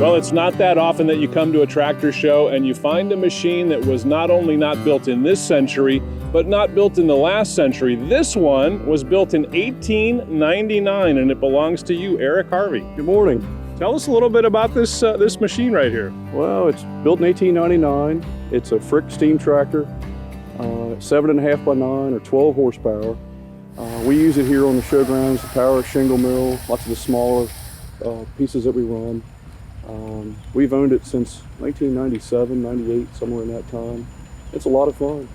Well, it's not that often that you come to a tractor show and you find a machine that was not only not built in this century, but not built in the last century. This one was built in 1899 and it belongs to you, Eric Harvey. Good morning. Tell us a little bit about this machine right here. Well, it's built in 1899. It's a Frick steam tractor, 7.5 by 9 or 12 horsepower. We use it here on the showgrounds to power a shingle mill, lots of the smaller pieces that we run. We've owned it since 1997, 98, somewhere in that time. It's a lot of fun.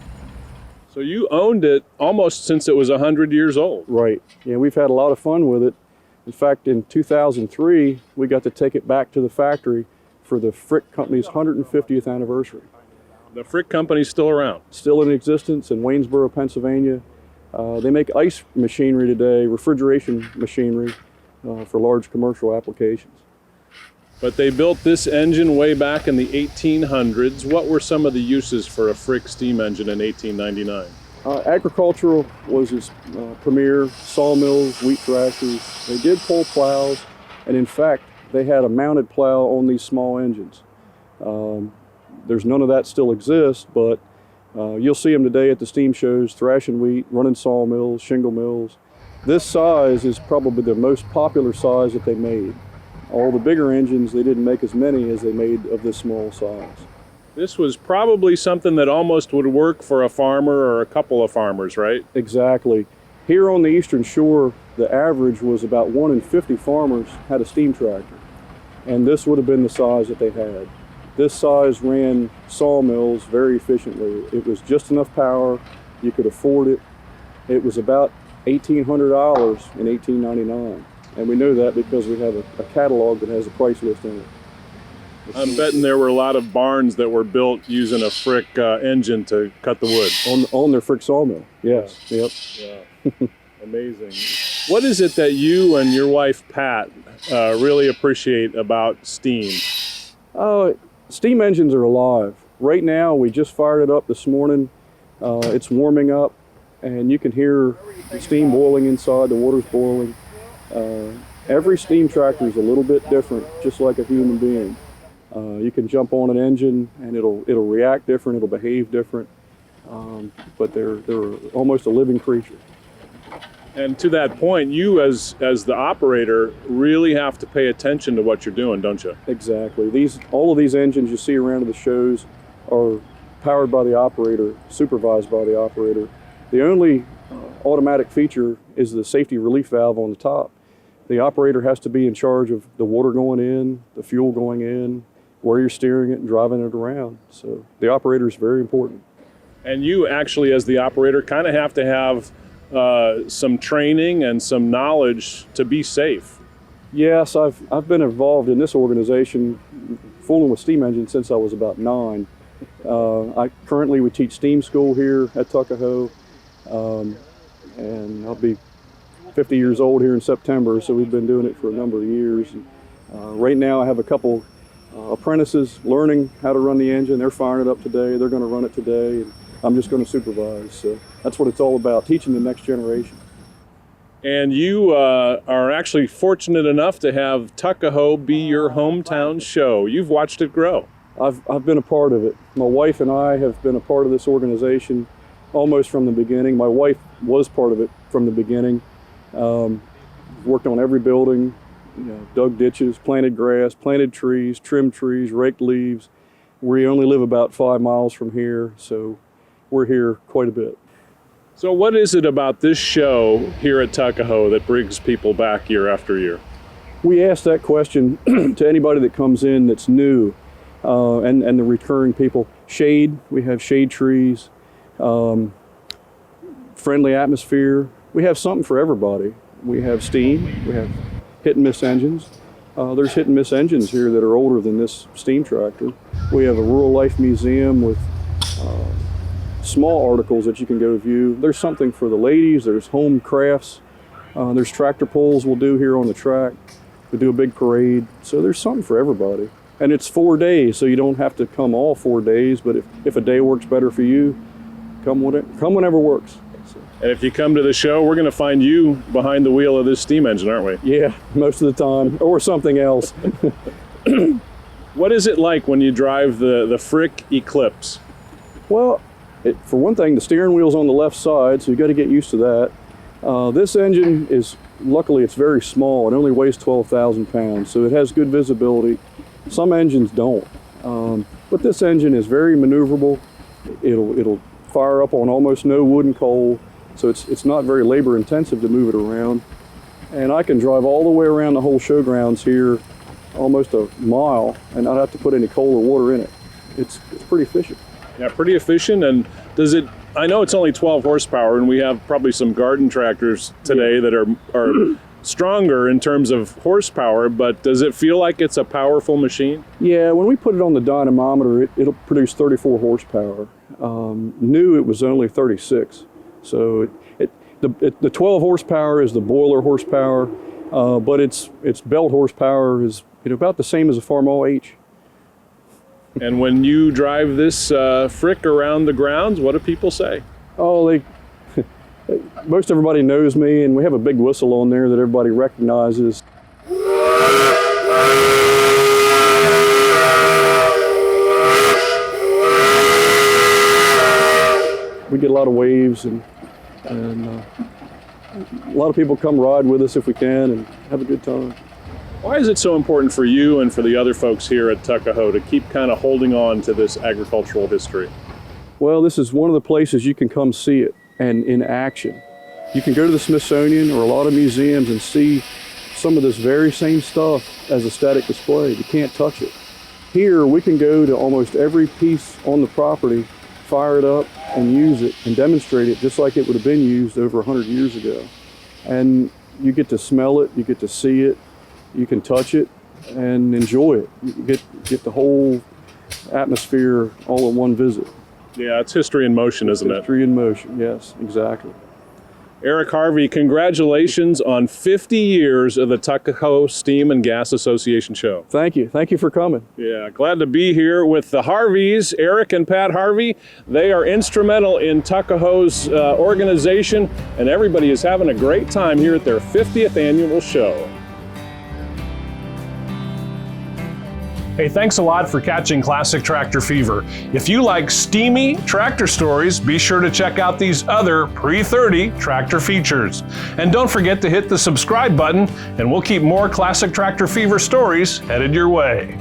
So you owned it almost since it was 100 years old. Right. Yeah, we've had a lot of fun with it. In fact, in 2003, we got to take it back to the factory for the Frick Company's 150th anniversary. The Frick Company's still around? Still in existence in Waynesboro, Pennsylvania. They make ice machinery today, refrigeration machinery for large commercial applications. But they built this engine way back in the 1800s. What were some of the uses for a Frick steam engine in 1899? Agricultural was its premier, sawmills, wheat thrashers. They did pull plows, and in fact, they had a mounted plow on these small engines. There's none of that still exists, but you'll see them today at the steam shows, thrashing wheat, running sawmills, shingle mills. This size is probably the most popular size that they made. All the bigger engines, they didn't make as many as they made of this small size. This was probably something that almost would work for a farmer or a couple of farmers, right? Exactly. Here on the Eastern Shore, the average was about 1 in 50 farmers had a steam tractor. And this would have been the size that they had. This size ran sawmills very efficiently. It was just enough power, you could afford it. It was about $1,800 in 1899. And we know that because we have a catalog that has a price list in it. I'm betting there were a lot of barns that were built using a Frick engine to cut the wood. On their Frick sawmill, yes. Yeah. Yep. Yeah. Amazing. What is it that you and your wife, Pat, really appreciate about steam? Steam engines are alive. Right now, we just fired it up this morning. It's warming up, and you can hear the steam boiling inside, the water's boiling. Every steam tractor is a little bit different, just like a human being. You can jump on an engine and it'll react different, it'll behave different, but they're almost a living creature. And to that point, you as the operator really have to pay attention to what you're doing, don't you? Exactly. All of these engines you see around at the shows are powered by the operator, supervised by the operator. The only automatic feature is the safety relief valve on the top. The operator has to be in charge of the water going in, the fuel going in, where you're steering it and driving it around. So the operator is very important. And you actually, as the operator, kind of have to have some training and some knowledge to be safe. Yes, I've been involved in this organization, fooling with steam engines since I was about 9. We teach steam school here at Tuckahoe, and I'll be 50 years old here in September, so we've been doing it for a number of years. Right now I have a couple apprentices learning how to run the engine. They're firing it up today, they're going to run it today, and I'm just going to supervise. So that's what it's all about, teaching the next generation. And you are actually fortunate enough to have Tuckahoe be your hometown show. You've watched it grow. I've been a part of it. My wife and I have been a part of this organization almost from the beginning. My wife was part of it from the beginning. Worked on every building, dug ditches, planted grass, planted trees, trimmed trees, raked leaves. We only live about 5 miles from here, so we're here quite a bit. So what is it about this show here at Tuckahoe that brings people back year after year? We ask that question to anybody that comes in that's new, and the recurring people. Shade, we have shade trees, friendly atmosphere. We have something for everybody. We have steam, we have hit and miss engines. There's hit and miss engines here that are older than this steam tractor. We have a rural life museum with small articles that you can go view. There's something for the ladies, there's home crafts, there's tractor pulls we'll do here on the track. We do a big parade, so there's something for everybody. And it's 4 days, so you don't have to come all 4 days, but if a day works better for you, come whenever works. And if you come to the show, we're going to find you behind the wheel of this steam engine, aren't we? Yeah, most of the time, or something else. What is it like when you drive the Frick Eclipse? Well, for one thing, the steering wheel's on the left side, so you got to get used to that. This engine is, luckily it's very small. It only weighs 12,000 pounds, so it has good visibility. Some engines don't. But this engine is very maneuverable. It'll fire up on almost no wood and coal, so it's not very labor intensive to move it around. And I can drive all the way around the whole showgrounds here, almost a mile, and not have to put any coal or water in it. It's pretty efficient. Yeah, pretty efficient. And does it, I know it's only 12 horsepower, and we have probably some garden tractors today that are stronger in terms of horsepower, but does it feel like it's a powerful machine? Yeah, when we put it on the dynamometer, it'll produce 34 horsepower. New, it was only 36. So the 12 horsepower is the boiler horsepower, but its belt horsepower is about the same as a Farmall H. And when you drive this Frick around the grounds, what do people say? Oh, most everybody knows me, and we have a big whistle on there that everybody recognizes. We get a lot of waves, and a lot of people come ride with us if we can and have a good time. Why is it so important for you and for the other folks here at Tuckahoe to keep kind of holding on to this agricultural history? Well, this is one of the places you can come see it and in action. You can go to the Smithsonian or a lot of museums and see some of this very same stuff as a static display. You can't touch it. Here, we can go to almost every piece on the property, fire it up and use it and demonstrate it just like it would have been used over 100 years ago. And you get to smell it, you get to see it, you can touch it and enjoy it. You get the whole atmosphere all in one visit. Yeah, it's history in motion, isn't it? History in motion, yes, exactly. Eric Harvey, congratulations on 50 years of the Tuckahoe Steam and Gas Association show. Thank you. Thank you for coming. Yeah, glad to be here with the Harveys, Eric and Pat Harvey. They are instrumental in Tuckahoe's organization, and everybody is having a great time here at their 50th annual show. Hey, thanks a lot for catching Classic Tractor Fever. If you like steamy tractor stories, be sure to check out these other pre-30 tractor features. And don't forget to hit the subscribe button, and we'll keep more Classic Tractor Fever stories headed your way.